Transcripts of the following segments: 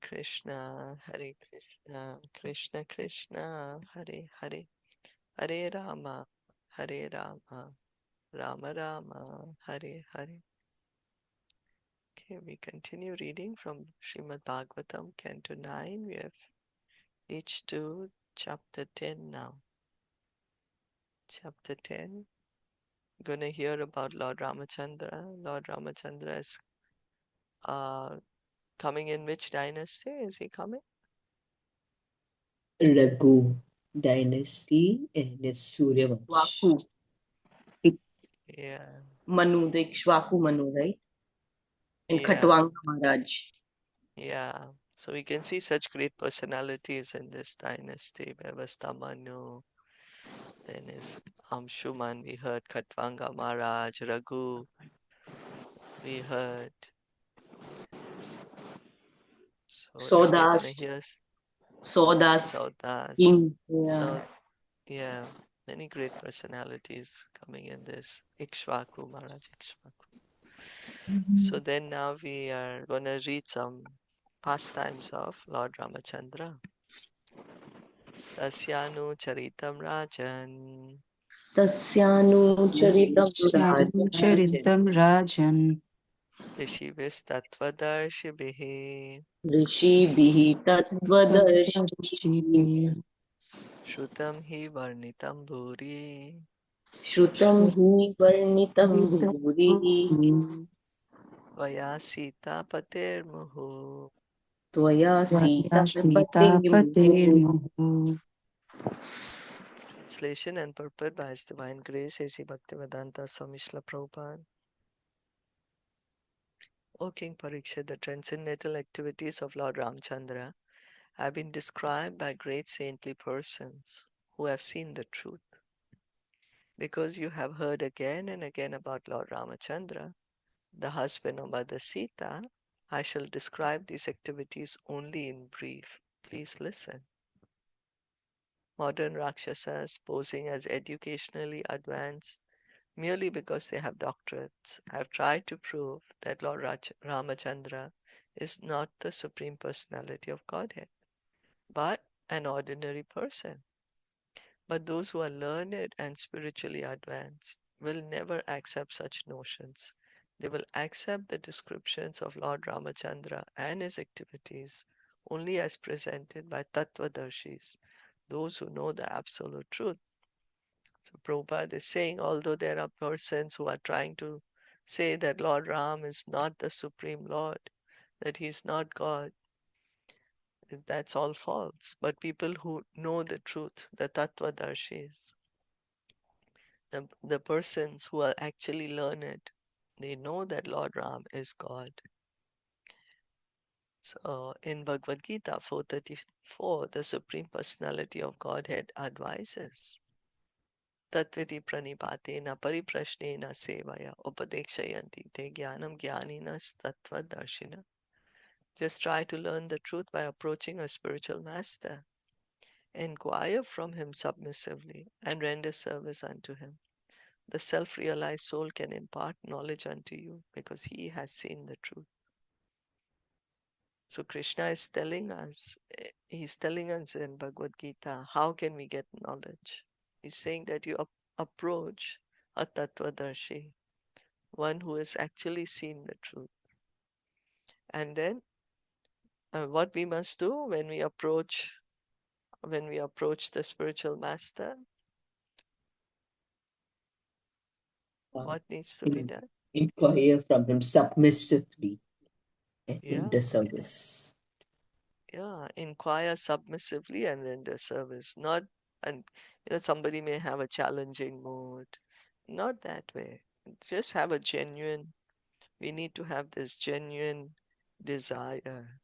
Krishna, Krishna Krishna, Hare Hare, Hare Rama, Rama Rama, Hare Hare. Okay, we continue reading from Srimad Bhagavatam, Canto 9. We have reached to chapter 10 now. Chapter 10. Gonna hear about Lord Ramachandra. Lord Ramachandra is coming in which dynasty? Is he coming? Raghu dynasty and it's Suryavansh. Vaku. Yeah. Manu, the Ikshvaku Manu, right? And Yeah. Khatwanga Maharaj. Yeah. So we can see such great personalities in this dynasty. Vyavastha Manu, then is Amshuman, we heard Khatvanga Maharaj, Raghu, we heard. So we're Saudas. gonna hear Saudas. Saudas. King. Yeah. So yeah, many great personalities coming in this. Ikshvaku Maharaj, Ikshvaku. So then now we are gonna read some pastimes of Lord Ramachandra. Tasyanu Charitam Rajan. Tasyanu Charitam Rajan. Rishivis Tatvadarshibhihi. Rishi Bihi Tattvadarshi. Shrutam hi varnitam bhuri. Shrutam hi varnitam bhuri. Vaya Sita pater muhu. Tvaya Sita Sita Patir. Translation and purport by His Divine Grace, A.C. Bhaktivedanta Swami Srila Prabhupada. O King Parikshit, the transcendental activities of Lord Ramchandra have been described by great saintly persons who have seen the truth. Because you have heard again and again about Lord Ramachandra, the husband of Mother Sita, I shall describe these activities only in brief. Please listen. Modern Rakshasas posing as educationally advanced merely because they have doctorates have tried to prove that Lord Ramachandra is not the Supreme Personality of Godhead, but an ordinary person. But those who are learned and spiritually advanced will never accept such notions. They will accept the descriptions of Lord Ramachandra and his activities only as presented by Tattvadarshis, those who know the absolute truth. So Prabhupada is saying, although there are persons who are trying to say that Lord Ram is not the Supreme Lord, that he is not God, that's all false. But people who know the truth, the Tattvadarshis, the persons who are actually learned, they know that Lord Ram is God. So in Bhagavad Gita 4:34, the Supreme Personality of Godhead advises Tatviti pranipatena pariprashnena sevaya upadekshayanti te jnanam jnaninas tattvadarshina. Just try to learn the truth by approaching a spiritual master. Inquire from him submissively and render service unto him. The self-realized soul can impart knowledge unto you because he has seen the truth. So Krishna is telling us, he's telling us in Bhagavad Gita, how can we get knowledge? He's saying that you approach a Tattvadarshi, one who has actually seen the truth. And then what we must do when we approach the spiritual master, what needs to be done? Inquire from him submissively and Yeah. render service. Yeah, inquire submissively and render service. Not, and somebody may have a challenging mood. Not that way. Just have a genuine, we need to have this genuine desire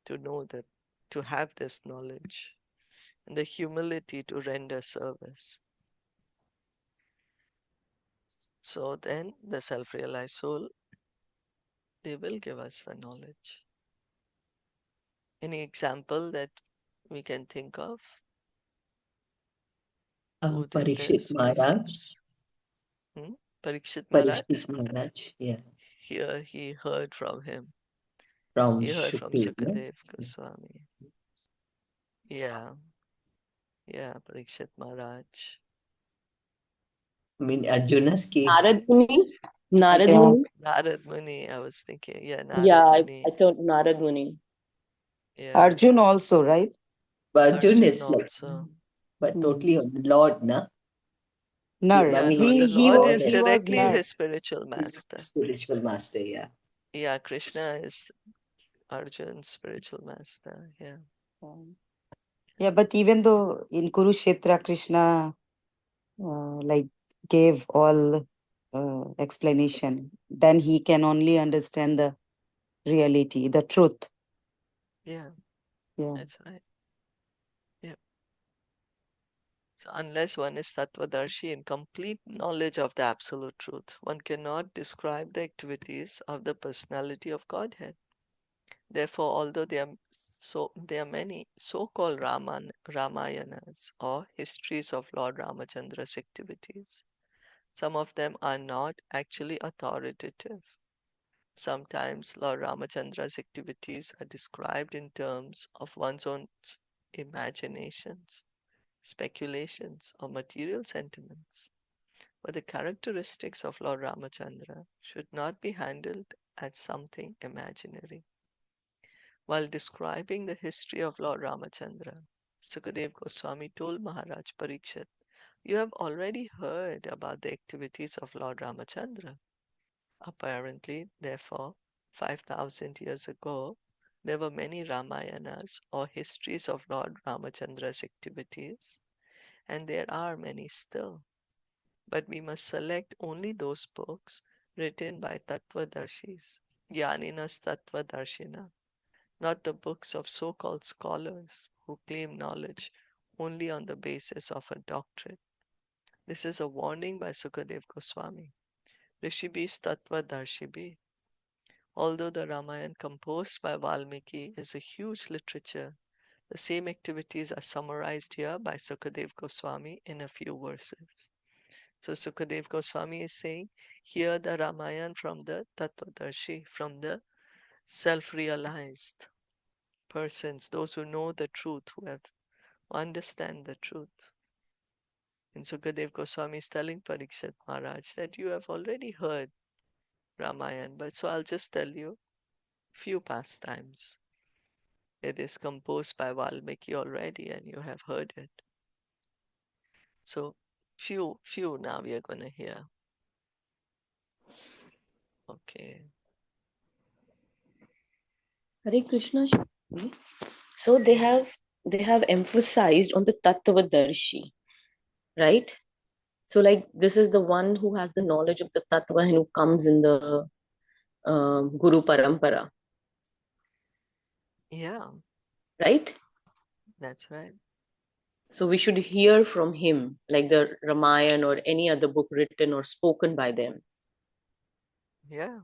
to know that, to have this knowledge, and the humility to render service. So then the self-realized soul, they will give us the knowledge. Any example that we can think of? Who did Parikshit this? Maharaj. Parikshit Maharaj? Parikshit Maharaj, yeah. Here he heard from him. from He heard from Shukdev, no? Sukadev Goswami. Yeah, yeah, Parikshit Maharaj. I mean, Arjuna's Narad case. Muni? Narad Yeah. Muni? Narad Muni, I was thinking. Yeah, Yeah, Narad I Muni. thought Narad Muni. Yeah, Arjun also, right? Arjuna Arjun is like, also. but Hmm. totally on the Lord, na? I Nar. Yeah, mean, no, the he is He Lord God was is and he was directly Nar. his spiritual his master. spiritual master, yeah. Yeah, Krishna is Arjun's spiritual master. Yeah. Yeah, but even though in Kurukshetra, Krishna like gave all explanation, then he can only understand the reality, the truth. Yeah, Yeah. that's right. Yeah. So unless one is Tattvadarshi in complete knowledge of the absolute truth, one cannot describe the activities of the personality of Godhead. Therefore, although there are many so-called Ramayanas or histories of Lord Ramachandra's activities, some of them are not actually authoritative. Sometimes Lord Ramachandra's activities are described in terms of one's own imaginations, speculations, or material sentiments. But the characteristics of Lord Ramachandra should not be handled as something imaginary. While describing the history of Lord Ramachandra, Sukadev Goswami told Maharaj Parikshit, "You have already heard about the activities of Lord Ramachandra. Apparently, therefore, 5,000 years ago, there were many Ramayanas or histories of Lord Ramachandra's activities, and there are many still. But we must select only those books written by Tattvadarshis, Jnaninas Tattvadarshina, not the books of so-called scholars who claim knowledge only on the basis of a doctrine." This is a warning by Sukadev Goswami. Rishibhis Tattvadarshibhi. Although the Ramayana composed by Valmiki is a huge literature, the same activities are summarized here by Sukadev Goswami in a few verses. So Sukadev Goswami is saying, hear the Ramayana from the Tattvadarshi, from the self-realized persons, those who know the truth, who understand the truth. And Sukadev Goswami is telling Parikshit Maharaj that you have already heard Ramayana, but so I'll just tell you few pastimes. It is composed by Valmiki already, and you have heard it. So few now we are going to hear. Okay. Hare Krishna. Shri. So they have emphasized on the Tattvadarshi, right? So like this is the one who has the knowledge of the Tattva and who comes in the Guru Parampara, Yeah, right? that's right. So we should hear from him, like the Ramayana or any other book written or spoken by them, Yeah,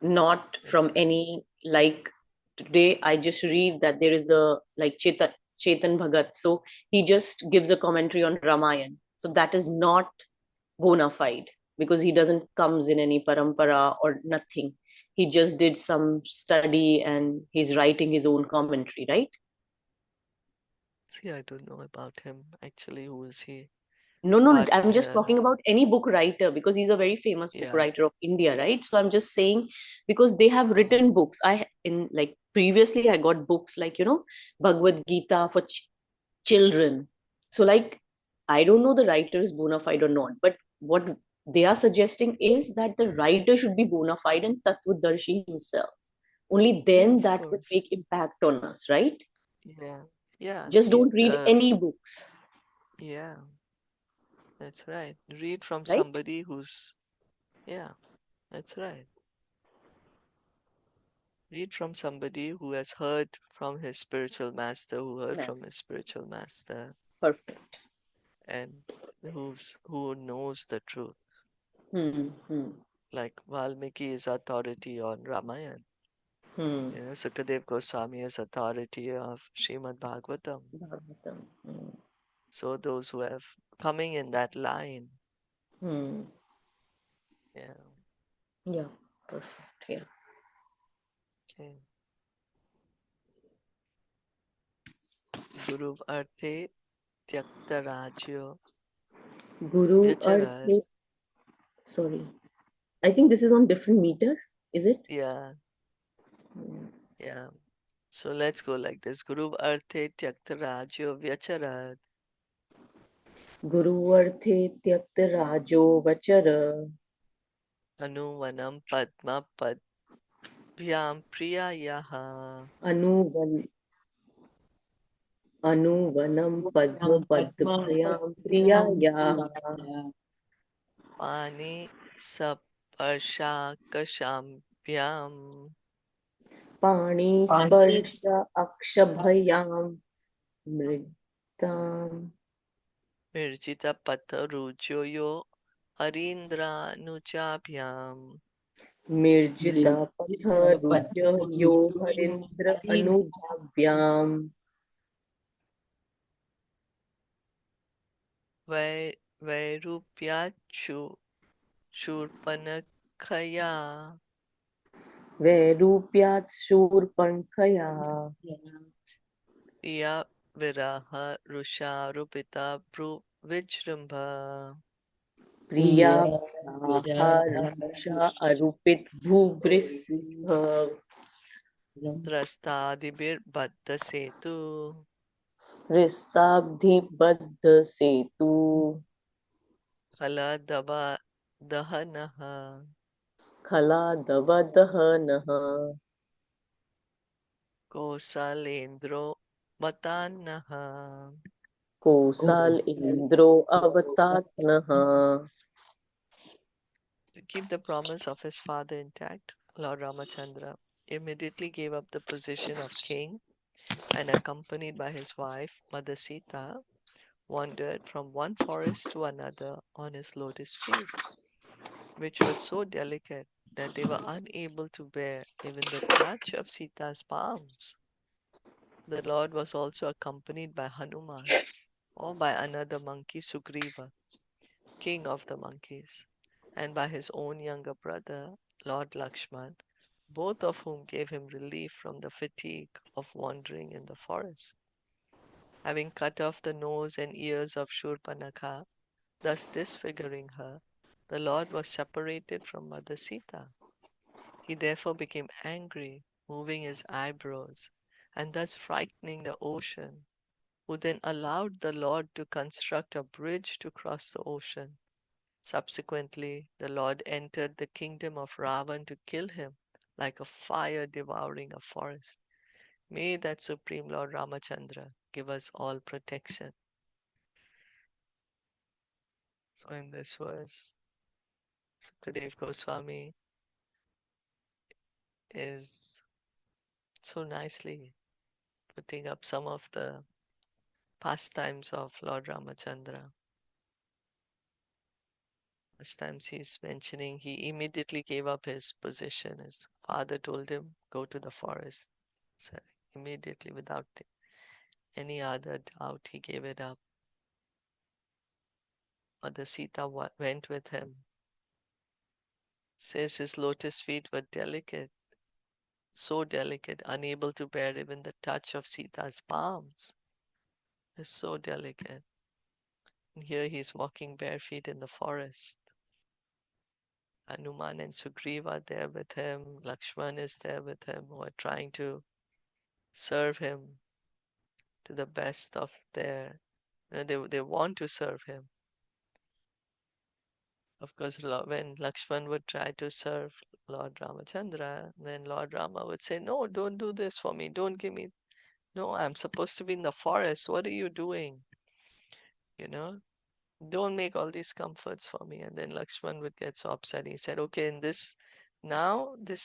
not that's from right. any like today I just read that there is a like Chetan Bhagat. So he just gives a commentary on Ramayana. So that is not bona fide because he doesn't comes in any parampara or nothing. He just did some study and he's writing his own commentary, right? See, I don't know about him actually. Who is he? No, But I'm just talking about any book writer because he's a very famous book yeah. writer of India, right? So I'm just saying because they have Oh, written books. I in like previously I got books like Bhagavad Gita for children. So like I don't know the writer is bona fide or not, but what they are suggesting is that the writer should be bona fide and Tattvadarshi himself. Only yeah, then of that would course. make impact on us, right? Yeah, yeah. Just He's don't read any books, yeah, that's right. Read from right? somebody who's yeah, that's right. Read from somebody who has heard from his spiritual master, who heard Yeah. from his spiritual master, Perfect. and who knows the truth. Hmm. Like Valmiki is authority on Ramayana. Hmm. Sukadev Goswami is authority of Srimad Bhagavatam. Bhagavatam. So those who have coming in that line, Hmm. yeah, Yeah. Perfect. Yeah. okay. Guru Arte Tyakta Rajyo Guru Vyacharad. Arthe. Sorry. I think this is on different meter. Is it? Yeah, yeah. So let's go like this. Guru Arte Tyakta Rajyo Vyacharad. Guru Arthe Tyakta Rajo Vachara. Anuvanam Padma Padbhyam Priyayaha. Anuvanam Padma Padbhyam Priyaya. Pani Saparshakashambyam. Pani Sparsha Akshabhayam Mritam. Mirjita Patharujoyo Harindra Mirjita Patharujya Yo Harindra Anubhavyam. Vairupyachu Shurpanakhaya Vairupyat Shurpankhaya. Priya Viraha Rusharupita Pru Vijrambha Priya Rusha Arupit Bhubrisbha. Rastadibir Baddha Setu Ristabdhi Baddha Setu. Kala Dava Dahanaha Khala Davadahanaha. Kosalendro Matanaha. Kosal Indro Avatatnaha. To keep the promise of his father intact, Lord Ramachandra immediately gave up the position of king and, accompanied by his wife, Mother Sita, wandered from one forest to another on his lotus feet, which were so delicate that they were unable to bear even the touch of Sita's palms. The Lord was also accompanied by Hanuman, or by another monkey, Sugriva, king of the monkeys, and by his own younger brother, Lord Lakshman, both of whom gave him relief from the fatigue of wandering in the forest. Having cut off the nose and ears of Shurpanakha, thus disfiguring her, the Lord was separated from Mother Sita. He therefore became angry, moving his eyebrows, and thus frightening the ocean, who then allowed the Lord to construct a bridge to cross the ocean. Subsequently, the Lord entered the kingdom of Ravan to kill him, like a fire devouring a forest. May that Supreme Lord Ramachandra give us all protection. So in this verse, Sukadev Goswami is so nicely putting up some of the pastimes of Lord Ramachandra. Pastimes he's mentioning, he immediately gave up his position. His father told him, go to the forest. So immediately, without any other doubt, he gave it up. Mother Sita went with him. Says his lotus feet were delicate, so delicate, unable to bear even the touch of Sita's palms. They're so delicate. And here he's walking bare feet in the forest. Hanuman and Sugriva are there with him. Lakshman is there with him, who are trying to serve him to the best of their, they want to serve him. Of course, when Lakshman would try to serve Lord Ramachandra, then Lord Rama would say, no, don't do this for me. Don't give me. No, I'm supposed to be in the forest. What are you doing? You know, don't make all these comforts for me. And then Lakshman would get so upset. He said, okay, this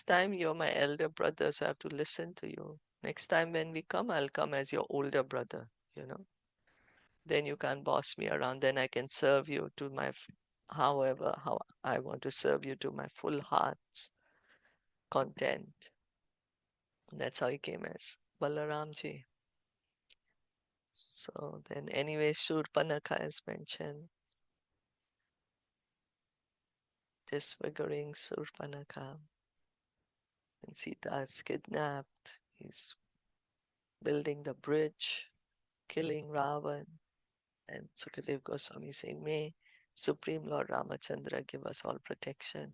time you're my elder brother, so I have to listen to you. Next time when we come, I'll come as your older brother, Then you can't boss me around. Then I can serve you to how I want to serve you to my full heart's content. That's how he came as Balaramji. So then anyway, Shurpanakha is mentioned. Disfiguring Surpanakha. And Sita is kidnapped. He's building the bridge. killing Ravan. And Sukadev Goswami saying, may Supreme Lord Ramachandra give us all protection.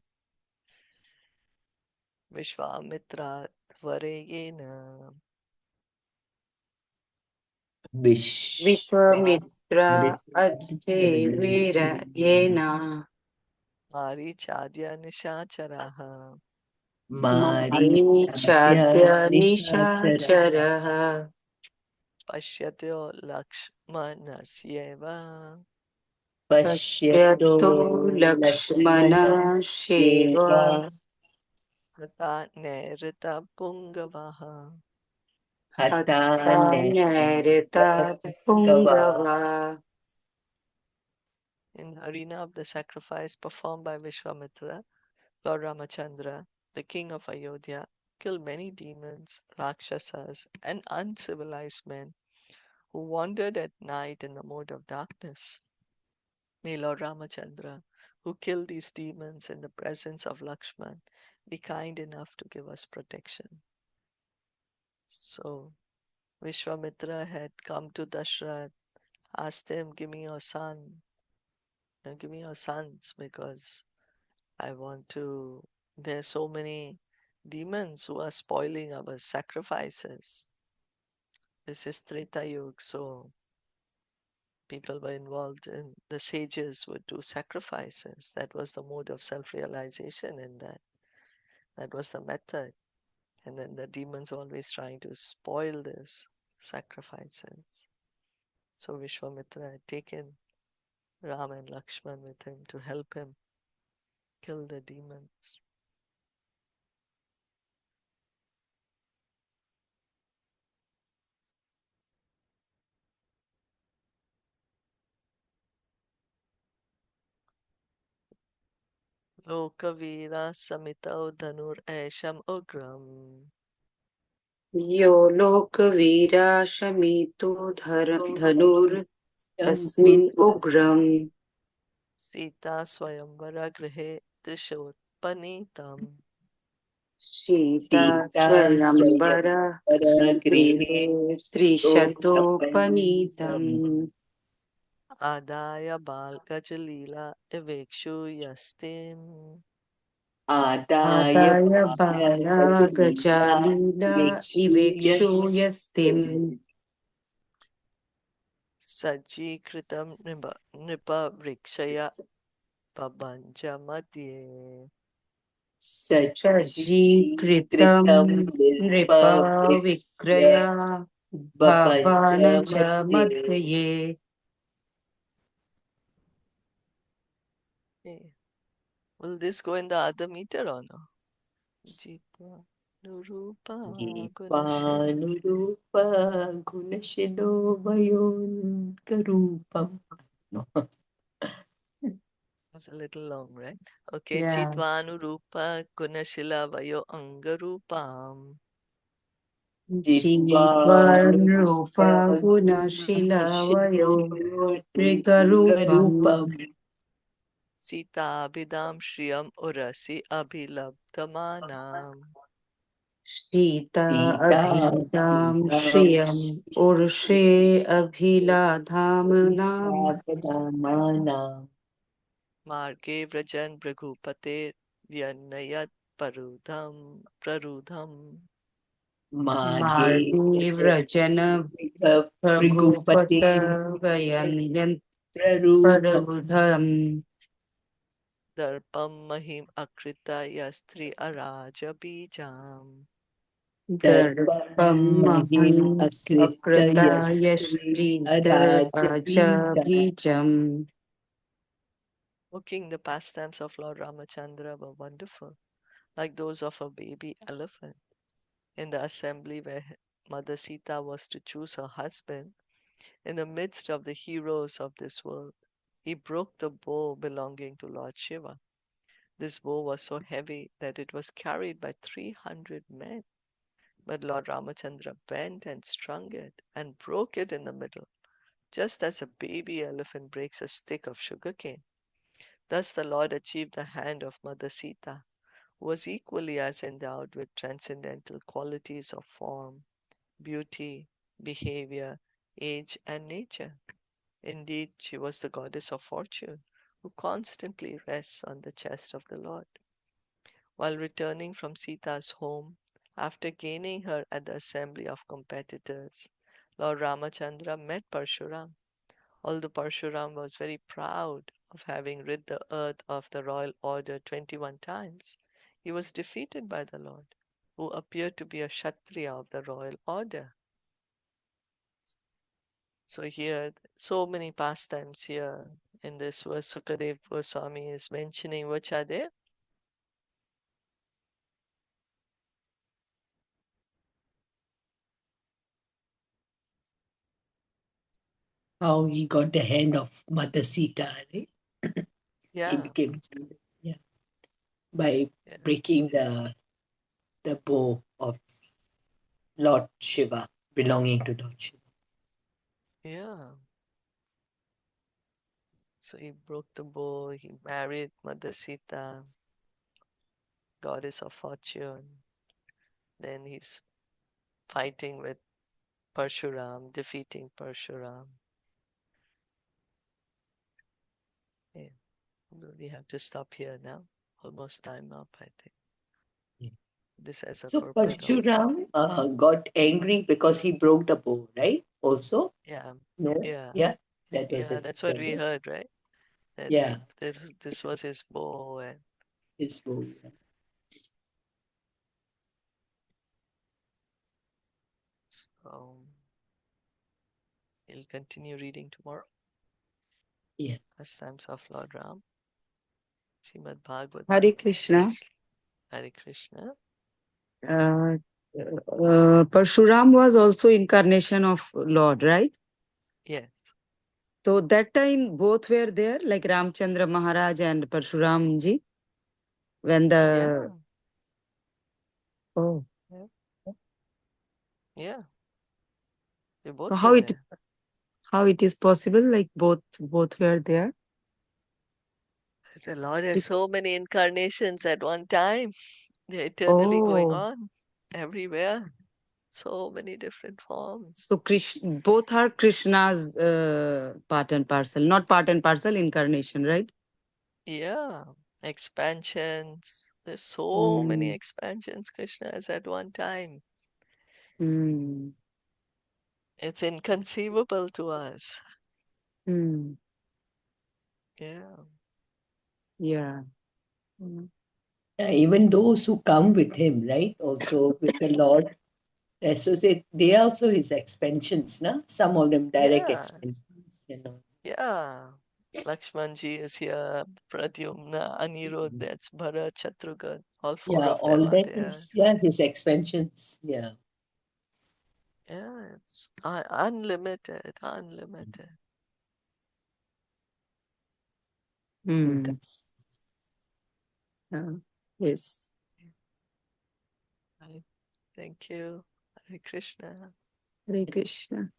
Vishwamitra Vareyena Vishwamitra Ajevera Yena Marichadya Nishacharaha Marichadya Nishachara Nishacharaha Pashyatyo Lakshmanasyeva Pashyato Pashyato Lakshmana Sheva Lakshmanasya Hata Nerita Pungavaha. Hatane Narita Gava Pungava. In the arena of the sacrifice performed by Vishwamitra, Lord Ramachandra, the king of Ayodhya, killed many demons, rakshasas, and uncivilized men who wandered at night in the mode of darkness. May Lord Ramachandra, who killed these demons in the presence of Lakshman, be kind enough to give us protection. So, Vishwamitra had come to Dashrath, asked him, give me your son, give me your sons, because I want to. There are so many demons who are spoiling our sacrifices. This is Treta Yuga, so people were involved in the sages would do sacrifices. That was the mode of self-realization in that. That was the method. And then the demons always trying to spoil these sacrifices. So Vishwamitra had taken Ram and Lakshman with him to help him kill the demons. Lokavira samitau dhanur aisham ugram. Yo Lokavira Shamito Dhanur Asmin Ugram Sita swayamvara grihe trishotpanitam. Sita Sita Swayambara Swayamvara Grihe Grihe Stopanitam Trishatopanidam Adaya bal gajalila evekshu yastim. Adaya Adaya Bala Bala Gajalila Gajalila Ivekshu Vikshuyas Yastim Saji kritam nipa vrikshaya pabanja madhye. Shaji Sajikritam Kritam Nirpa Nripa Vrikshya Vikraya Babanja Bhavanaja Madhye. Madhye. Okay. Will this go in the other meter or no? Jitva Nurupa Gunashila. Jivanurupa Gunashilo Vayon Karupam. No. It's a little long, right? Okay. Yeah. Jitvanurupa Gunashila Vayo Angarupam. Jivan Jivanurupa Rupa Guna Shila Gunashilo Vayo Vayon Karupam. Rigarupam Sita Abhidam Shriyam Urasi Abhilabdhamanam. Sita Sita Abhidam Vidam Shriyam Urshe Abhiladham Nam Sripadamana Marge Vrajan Bhragupate Vyanayat Prarudham. Mage Margi Vrajana Prigupati Bhagupata Vayan Prarubham Parabudham Darpam Mahim Akrita Yastri Araja Bijam. Darpam Mahim Maham Akrita Akrata Yasri Yashri Daraja Arajapita Bijam. O King, the pastimes of Lord Ramachandra were wonderful, like those of a baby elephant. In the assembly where Mother Sita was to choose her husband, in the midst of the heroes of this world, he broke the bow belonging to Lord Shiva. This bow was so heavy that it was carried by 300 men. But Lord Ramachandra bent and strung it and broke it in the middle, just as a baby elephant breaks a stick of sugarcane. Thus the Lord achieved the hand of Mother Sita, who was equally as endowed with transcendental qualities of form, beauty, behavior, age, and nature. Indeed, she was the goddess of fortune, who constantly rests on the chest of the Lord. While returning from Sita's home, after gaining her at the assembly of competitors, Lord Ramachandra met Parshuram. Although Parshuram was very proud of having rid the earth of the royal order 21 times, he was defeated by the Lord, who appeared to be a Kshatriya of the royal order. So here, so many pastimes here in this verse. Sukadev Goswami is mentioning which are there. How he got the hand of Mother Sita, right? He Yeah, became, yeah, by yeah, breaking the bow of Lord Shiva, belonging to Lord Shiva. yeah. So he broke the bow, he married Mother Sita, goddess of fortune. Then he's fighting with Parshuram, defeating Parshuram. Yeah. We have to stop here now. Almost time up, I think. Yeah. This as a So purport also. Parshuram got angry because he broke the bow, right? Also, Yeah, no, yeah, yeah, that was yeah. it. That's what So we heard, right? That yeah, this was his bow, and his bow. so he'll continue reading tomorrow. Yeah. Pastimes of Lord Ram, Srimad Bhagavatam. Hare Krishna. Hare Krishna. Uh, Parshuram was also incarnation of Lord, right? Yes. So that time both were there, like Ramchandra Maharaj and Parshuram ji, when Yeah. the oh, Yeah. Yeah. They so both were there. how it is possible? Like both were there. The Lord has so many incarnations at one time. They're eternally going Oh, on everywhere. So many different so forms. Krishna, both are Krishna's part and parcel, not part and parcel incarnation, right? Yeah. Expansions. There's so many Mm. expansions Krishna has at one time. Mm. It's inconceivable to us. Mm. Yeah. Yeah. Mm. Yeah, even those who come with him, right? Also with the Lord, associate, they are also his expansions, na? Some of them direct Yeah. expansions, you know. Yeah. Lakshmanji is here, Pradyumna, Anirudh, that's Bharat, Shatrughan. All four Yeah, of them all are that there. is, yeah, his expansions. Yeah. Yeah, it's unlimited, unlimited. Mm. That's, Yes. Right. Thank you. Hare Krishna. Hare Krishna.